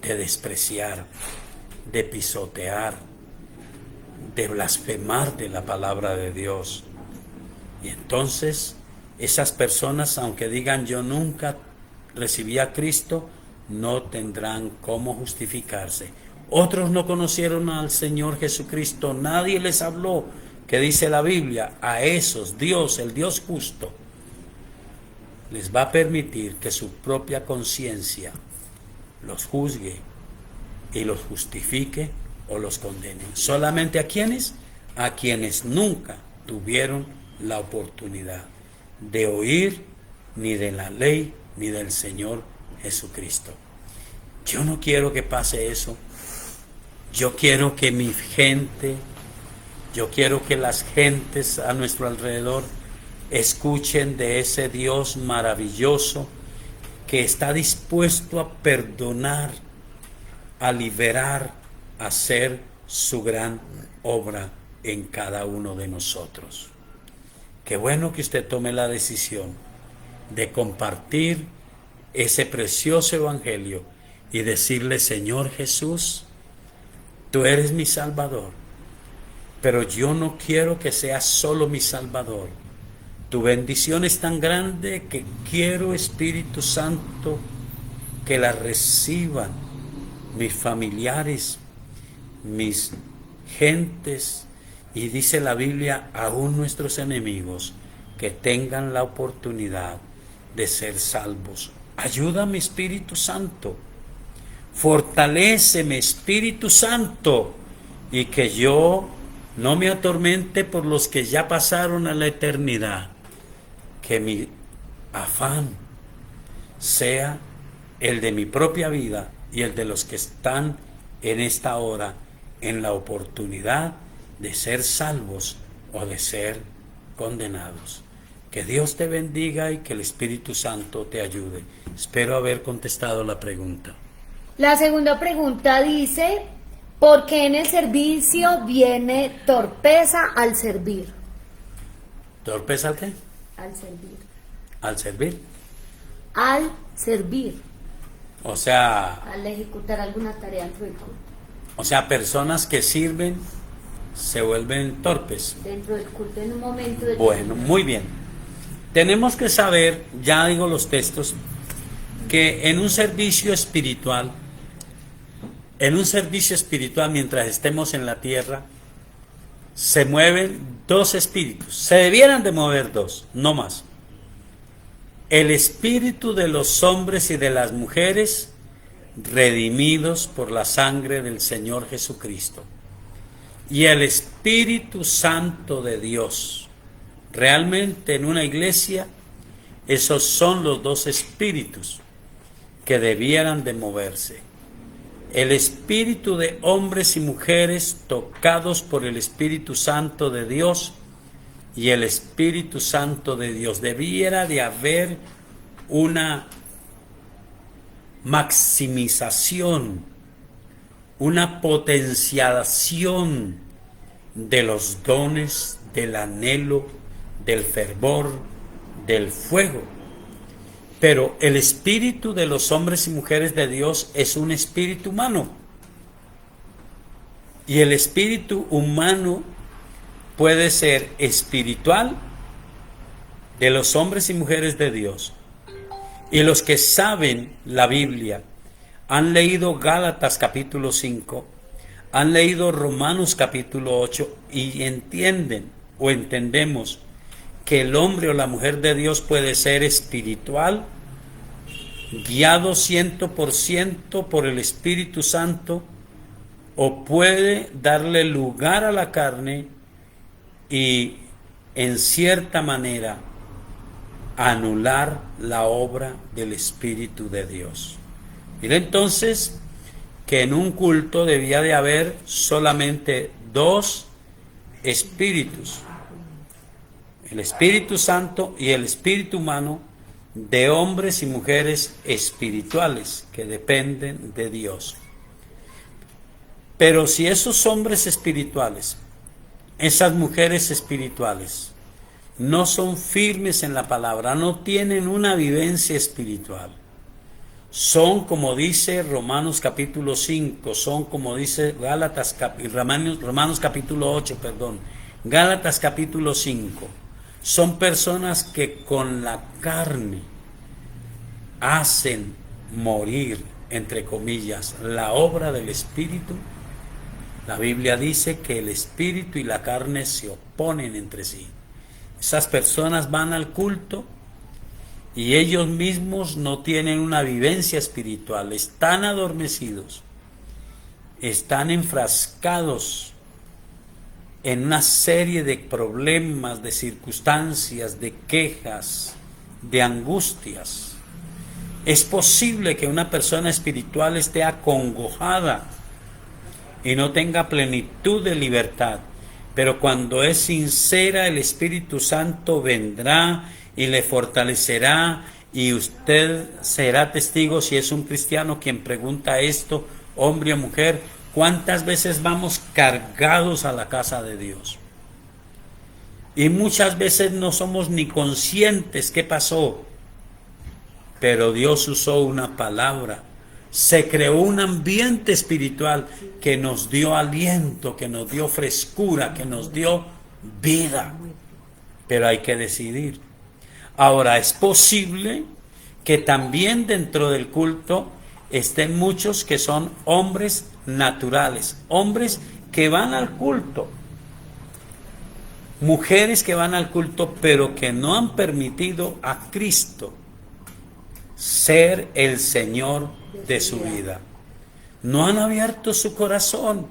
de despreciar, de pisotear, de blasfemar de la palabra de Dios. Y entonces esas personas, aunque digan yo nunca recibí a Cristo, no tendrán cómo justificarse. Otros no conocieron al Señor Jesucristo, nadie les habló, que dice la Biblia, a esos Dios, el Dios justo, les va a permitir que su propia conciencia los juzgue y los justifique o los condene. ¿Solamente a quiénes? A quienes nunca tuvieron la oportunidad de oír ni de la ley ni del Señor Jesucristo. Yo no quiero que pase eso. Yo quiero que mi gente, yo quiero que las gentes a nuestro alrededor escuchen de ese Dios maravilloso que está dispuesto a perdonar, a liberar, a hacer su gran obra en cada uno de nosotros. Qué bueno que usted tome la decisión de compartir ese precioso evangelio y decirle, Señor Jesús, tú eres mi Salvador, pero yo no quiero que seas solo mi Salvador. Tu bendición es tan grande que quiero, Espíritu Santo, que la reciban mis familiares, mis gentes, y dice la Biblia, aún nuestros enemigos, que tengan la oportunidad de ser salvos. Ayúdame, Espíritu Santo, fortaléceme, Espíritu Santo, y que yo no me atormente por los que ya pasaron a la eternidad. Que mi afán sea el de mi propia vida y el de los que están en esta hora en la oportunidad de ser salvos o de ser condenados. Que Dios te bendiga y que el Espíritu Santo te ayude. Espero haber contestado la pregunta. La segunda pregunta dice, ¿por qué en el servicio viene torpeza al servir? ¿Torpeza al qué? Al servir. ¿Al servir? Al servir. O sea... Al ejecutar alguna tarea dentro del culto. O sea, personas que sirven se vuelven torpes. Dentro del culto en un momento de... Bueno, muy bien. Tenemos que saber, ya digo los textos, que en un servicio espiritual mientras estemos en la tierra, se mueven dos espíritus. Se debieran de mover dos, no más. El espíritu de los hombres y de las mujeres redimidos por la sangre del Señor Jesucristo. Y el Espíritu Santo de Dios. Realmente en una iglesia, esos son los dos espíritus que debieran de moverse. El espíritu de hombres y mujeres tocados por el Espíritu Santo de Dios y el Espíritu Santo de Dios. Debiera de haber una maximización, una potenciación de los dones, del anhelo, del fervor, del fuego. Pero el espíritu de los hombres y mujeres de Dios es un espíritu humano. Y el espíritu humano puede ser espiritual de los hombres y mujeres de Dios. Y los que saben la Biblia, han leído Gálatas capítulo 5, han leído Romanos capítulo 8 y entienden o entendemos que el hombre o la mujer de Dios puede ser espiritual, guiado 100% por el Espíritu Santo, o puede darle lugar a la carne y en cierta manera anular la obra del Espíritu de Dios. Mira entonces que en un culto debía de haber solamente dos espíritus, el Espíritu Santo y el Espíritu humano, de hombres y mujeres espirituales que dependen de Dios. Pero si esos hombres espirituales, esas mujeres espirituales, no son firmes en la palabra, no tienen una vivencia espiritual, son como dice Romanos capítulo 5, son como dice Romanos capítulo 8, Gálatas capítulo 5, son personas que con la carne hacen morir, entre comillas, la obra del Espíritu. La Biblia dice que el Espíritu y la carne se oponen entre sí. Esas personas van al culto y ellos mismos no tienen una vivencia espiritual, están adormecidos, están enfrascados en una serie de problemas, de circunstancias, de quejas, de angustias. Es posible que una persona espiritual esté acongojada y no tenga plenitud de libertad, pero cuando es sincera, el Espíritu Santo vendrá y le fortalecerá, y usted será testigo, si es un cristiano quien pregunta esto, hombre o mujer, ¿cuántas veces vamos cargados a la casa de Dios? Y muchas veces no somos ni conscientes qué pasó, pero Dios usó una palabra, se creó un ambiente espiritual que nos dio aliento, que nos dio frescura, que nos dio vida, pero hay que decidir. Ahora, es posible que también dentro del culto estén muchos que son hombres naturales, hombres que van al culto, mujeres que van al culto, pero que no han permitido a Cristo ser el Señor de su vida. No han abierto su corazón.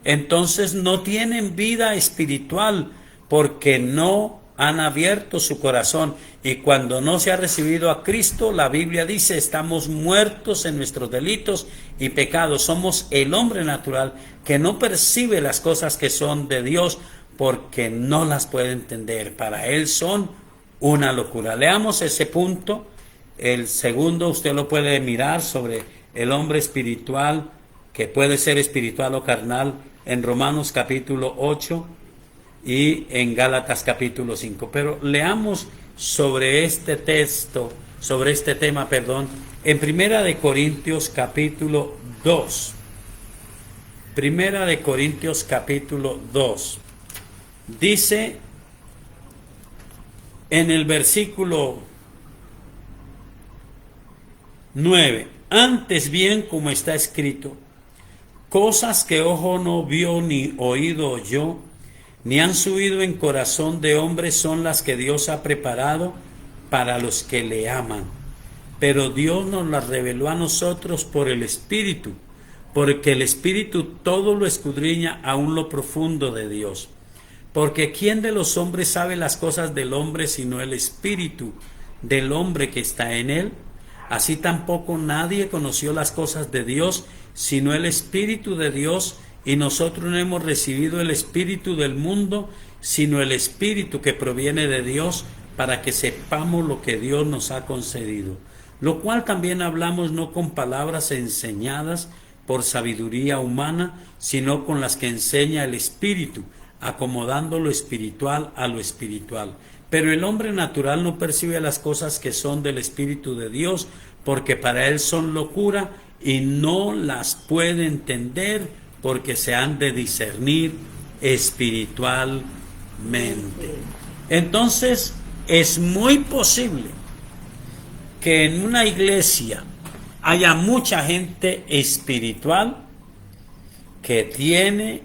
Entonces no tienen vida espiritual porque no han abierto su corazón. Y cuando no se ha recibido a Cristo, la Biblia dice, estamos muertos en nuestros delitos y pecados. Somos el hombre natural que no percibe las cosas que son de Dios porque no las puede entender. Para él son una locura. Leamos ese punto. El segundo usted lo puede mirar sobre el hombre espiritual, que puede ser espiritual o carnal, en Romanos capítulo 8 y en Gálatas capítulo 5. Pero leamos sobre este texto, sobre este tema, en Primera de Corintios capítulo 2. Primera de Corintios capítulo 2. Dice en el versículo 9, antes bien, como está escrito, cosas que ojo no vio ni oído oyó, ni han subido en corazón de hombre son las que Dios ha preparado para los que le aman. pero Dios nos las reveló a nosotros por el Espíritu, porque el Espíritu todo lo escudriña aún lo profundo de Dios. Porque ¿quién de los hombres sabe las cosas del hombre sino el Espíritu del hombre que está en él? Así tampoco nadie conoció las cosas de Dios sino el Espíritu de Dios, y nosotros no hemos recibido el Espíritu del mundo, sino el Espíritu que proviene de Dios, para que sepamos lo que Dios nos ha concedido. Lo cual también hablamos no con palabras enseñadas por sabiduría humana, sino con las que enseña el Espíritu, acomodando lo espiritual a lo espiritual. Pero el hombre natural no percibe las cosas que son del Espíritu de Dios, porque para él son locura y no las puede entender, porque se han de discernir espiritualmente. Entonces, es muy posible que en una iglesia haya mucha gente espiritual que tiene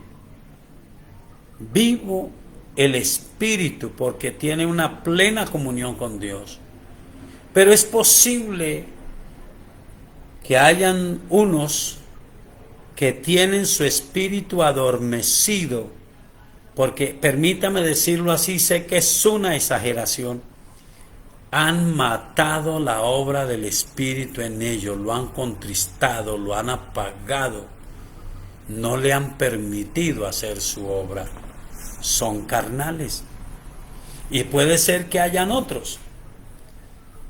vivo el Espíritu, porque tiene una plena comunión con Dios. Pero es posible que hayan unos que tienen su espíritu adormecido, porque, permítame decirlo así, sé que es una exageración, han matado la obra del Espíritu en ellos, lo han contristado, lo han apagado, no le han permitido hacer su obra. Son carnales. Y puede ser que hayan otros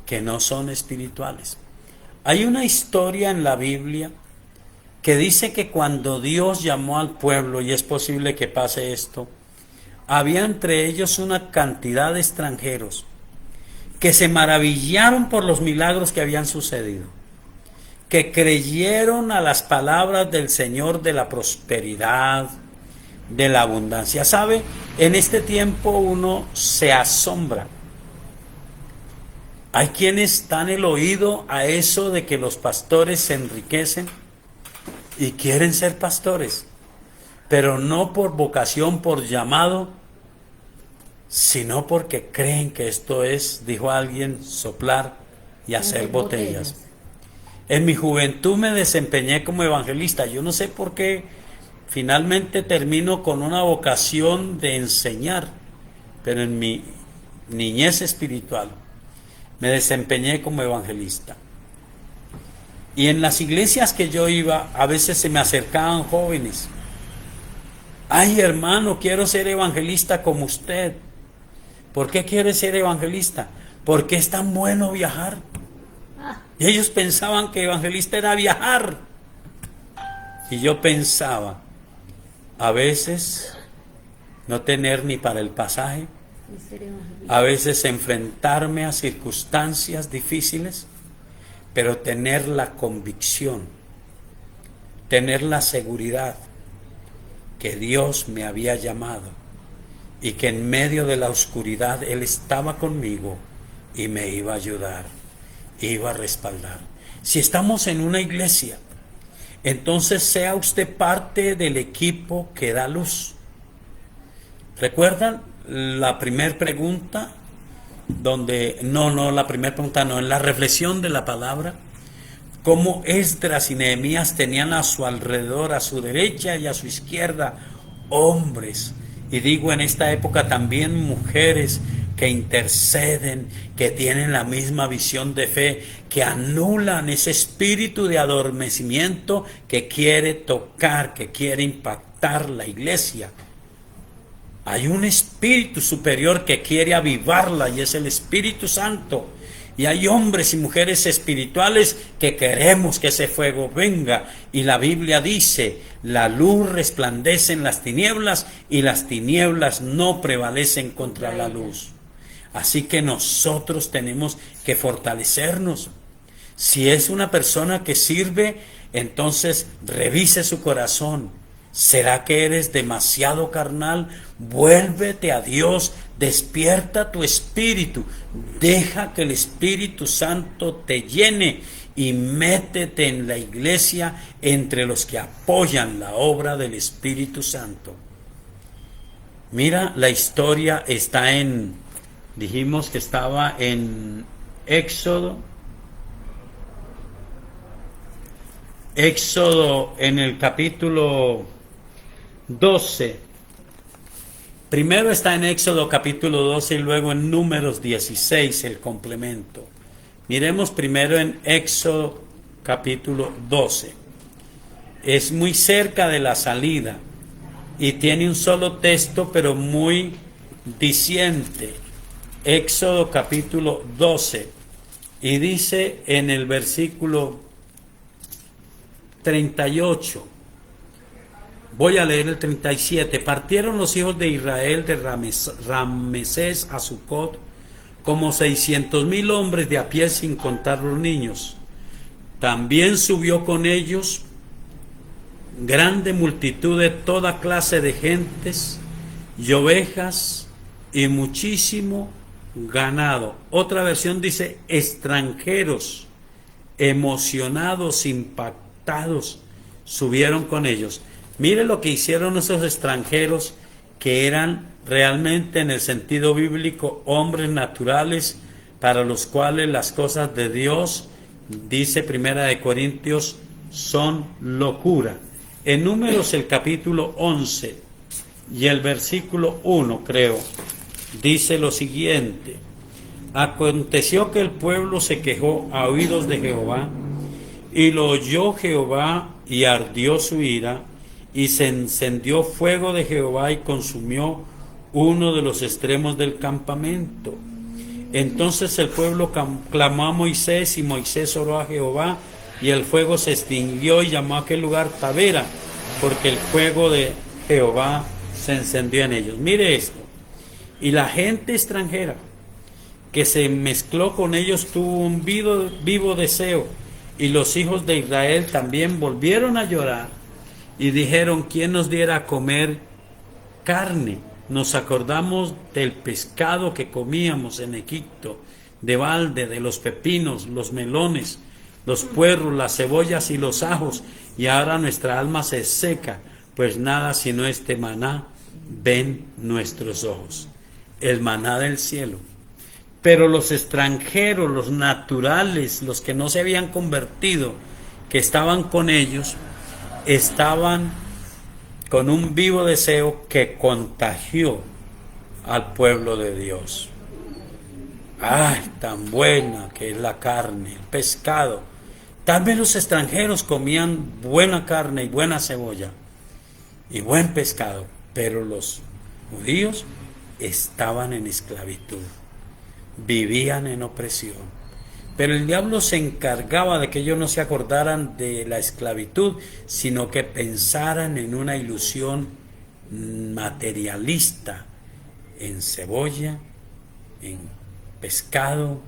que no son espirituales. Hay una historia en la Biblia que dice que cuando Dios llamó al pueblo, y es posible que pase esto, había entre ellos una cantidad de extranjeros que se maravillaron por los milagros que habían sucedido, que creyeron a las palabras del Señor de la prosperidad, de la abundancia. ¿Sabe? En este tiempo uno se asombra. Hay quienes dan el oído a eso de que los pastores se enriquecen y quieren ser pastores, pero no por vocación, por llamado, sino porque creen que esto es, dijo alguien, soplar y hacer botellas. En mi juventud me desempeñé como evangelista. Yo no sé por qué finalmente termino con una vocación de enseñar, pero en mi niñez espiritual me desempeñé como evangelista. Y en las iglesias que yo iba, a veces se me acercaban jóvenes. Ay, hermano, quiero ser evangelista como usted. ¿Por qué quiere ser evangelista? Porque es tan bueno viajar. Y ellos pensaban que evangelista era viajar. Y yo pensaba, a veces no tener ni para el pasaje, a veces enfrentarme a circunstancias difíciles, pero tener la convicción, tener la seguridad que Dios me había llamado y que en medio de la oscuridad Él estaba conmigo y me iba a ayudar, iba a respaldar. Si estamos en una iglesia, entonces sea usted parte del equipo que da luz. ¿Recuerdan la primera pregunta? En la reflexión de la palabra, cómo Esdras y Nehemías tenían a su alrededor, a su derecha y a su izquierda, hombres, y digo en esta época también mujeres, que interceden, que tienen la misma visión de fe, que anulan ese espíritu de adormecimiento que quiere tocar, que quiere impactar la iglesia. Hay un espíritu superior que quiere avivarla y es el Espíritu Santo. Y hay hombres y mujeres espirituales que queremos que ese fuego venga. Y la Biblia dice, la luz resplandece en las tinieblas y las tinieblas no prevalecen contra la luz. Así que nosotros tenemos que fortalecernos. Si es una persona que sirve, entonces revise su corazón. ¿Será que eres demasiado carnal? Vuélvete a Dios, despierta tu espíritu, deja que el Espíritu Santo te llene y métete en la iglesia entre los que apoyan la obra del Espíritu Santo. Mira, la historia está dijimos que estaba en Éxodo Éxodo en el capítulo 12. Primero está en Éxodo capítulo 12 y luego en Números 16 el complemento. Miremos primero en Éxodo capítulo 12. Es muy cerca de la salida y tiene un solo texto pero muy diciente. Éxodo capítulo 12 y dice en el versículo 38. Voy a leer el 37. Partieron los hijos de Israel de Ramesés a Sucot como 600,000 hombres de a pie sin contar los niños. También subió con ellos grande multitud de toda clase de gentes y ovejas y muchísimo ganado. Otra versión dice extranjeros, emocionados, impactados, subieron con ellos. Mire lo que hicieron esos extranjeros, que eran realmente en el sentido bíblico hombres naturales para los cuales las cosas de Dios, dice Primera de Corintios, son locura. En Números el capítulo 11 y el versículo 1, creo, dice lo siguiente: aconteció que el pueblo se quejó a oídos de Jehová, y lo oyó Jehová, y ardió su ira, y se encendió fuego de Jehová y consumió uno de los extremos del campamento. Entonces el pueblo clamó a Moisés, y Moisés oró a Jehová, y el fuego se extinguió, y llamó a aquel lugar Tabera, porque el fuego de Jehová se encendió en ellos. Mire esto. Y la gente extranjera que se mezcló con ellos tuvo un vivo deseo, y los hijos de Israel también volvieron a llorar y dijeron: ¿quién nos diera a comer carne? Nos acordamos del pescado que comíamos en Egipto, de balde, de los pepinos, los melones, los puerros, las cebollas y los ajos, y ahora nuestra alma se seca, pues nada sino este maná ven nuestros ojos. El maná del cielo. Pero los extranjeros, los naturales, los que no se habían convertido, que estaban con ellos, estaban con un vivo deseo que contagió al pueblo de Dios. ¡Ay, tan buena que es la carne, el pescado! Tal vez los extranjeros comían buena carne y buena cebolla y buen pescado, pero los judíos estaban en esclavitud, vivían en opresión. Pero el diablo se encargaba de que ellos no se acordaran de la esclavitud, sino que pensaran en una ilusión materialista, en cebolla, en pescado,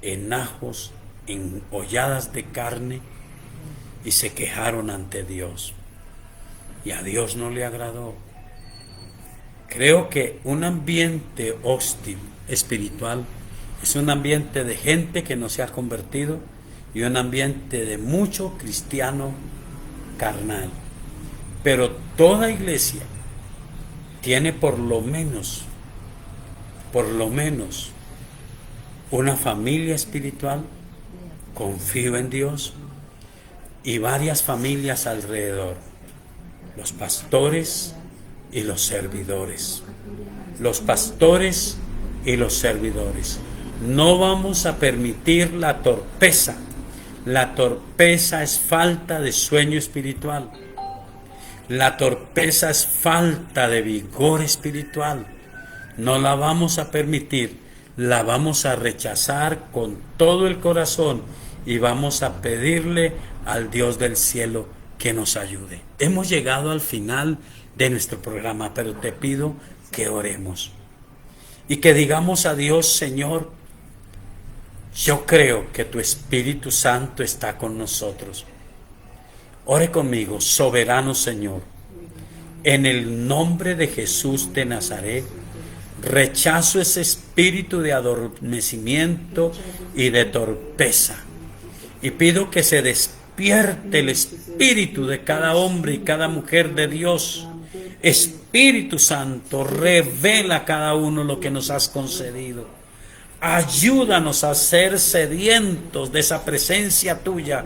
en ajos, en holladas de carne, y se quejaron ante Dios. Y a Dios no le agradó. Creo que un ambiente hostil espiritual es un ambiente de gente que no se ha convertido y un ambiente de mucho cristiano carnal. Pero toda iglesia tiene por lo menos una familia espiritual, confío en Dios, y varias familias alrededor, los pastores y los servidores. Los pastores y los servidores. No vamos a permitir la torpeza. La torpeza es falta de sueño espiritual. La torpeza es falta de vigor espiritual. No la vamos a permitir. La vamos a rechazar con todo el corazón y vamos a pedirle al Dios del cielo que nos ayude. Hemos llegado al final de nuestro programa, pero te pido que oremos y que digamos a Dios: Señor, yo creo que tu Espíritu Santo está con nosotros. Ore conmigo. Soberano Señor, en el nombre de Jesús de Nazaret, rechazo ese espíritu de adormecimiento y de torpeza, y pido que se despierte el espíritu de cada hombre y cada mujer de Dios. Espíritu Santo, revela a cada uno lo que nos has concedido. Ayúdanos a ser sedientos de esa presencia tuya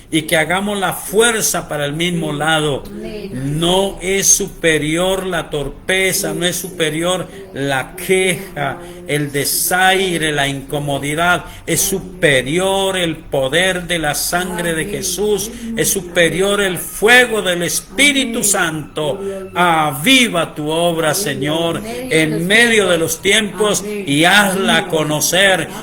y que hagamos la fuerza para el mismo lado. No es superior la torpeza, no es superior la queja, el desaire, la incomodidad. Es superior el poder de la sangre de Jesús, es superior el fuego del Espíritu Santo. Aviva tu obra, Señor, en medio de los tiempos y hazla conocer,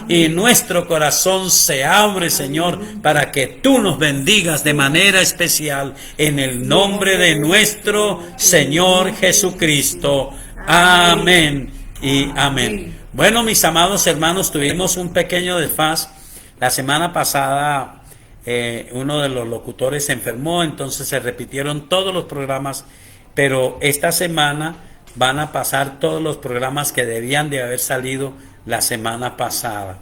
y nuestro corazón se abre, Señor, para que tú nos bendigas de manera especial en el nombre de nuestro Señor Jesucristo. Amén y amén. Bueno, mis amados hermanos, tuvimos un pequeño desfase. La semana pasada uno de los locutores se enfermó, entonces se repitieron todos los programas, pero esta semana van a pasar todos los programas que debían de haber salido la semana pasada.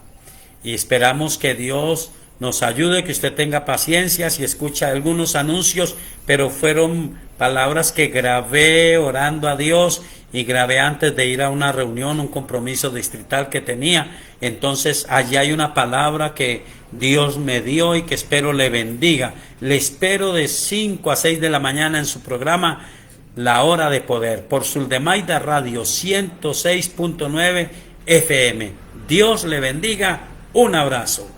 Y esperamos que Dios nos ayude, que usted tenga paciencia si escucha algunos anuncios, pero fueron palabras que grabé orando a Dios y grabé antes de ir a una reunión, un compromiso distrital que tenía. Entonces allí hay una palabra que Dios me dio y que espero le bendiga. Le espero de 5 a 6 de la mañana en su programa La Hora de Poder, por Suldemaida Radio 106.9 FM. Dios le bendiga. Un abrazo.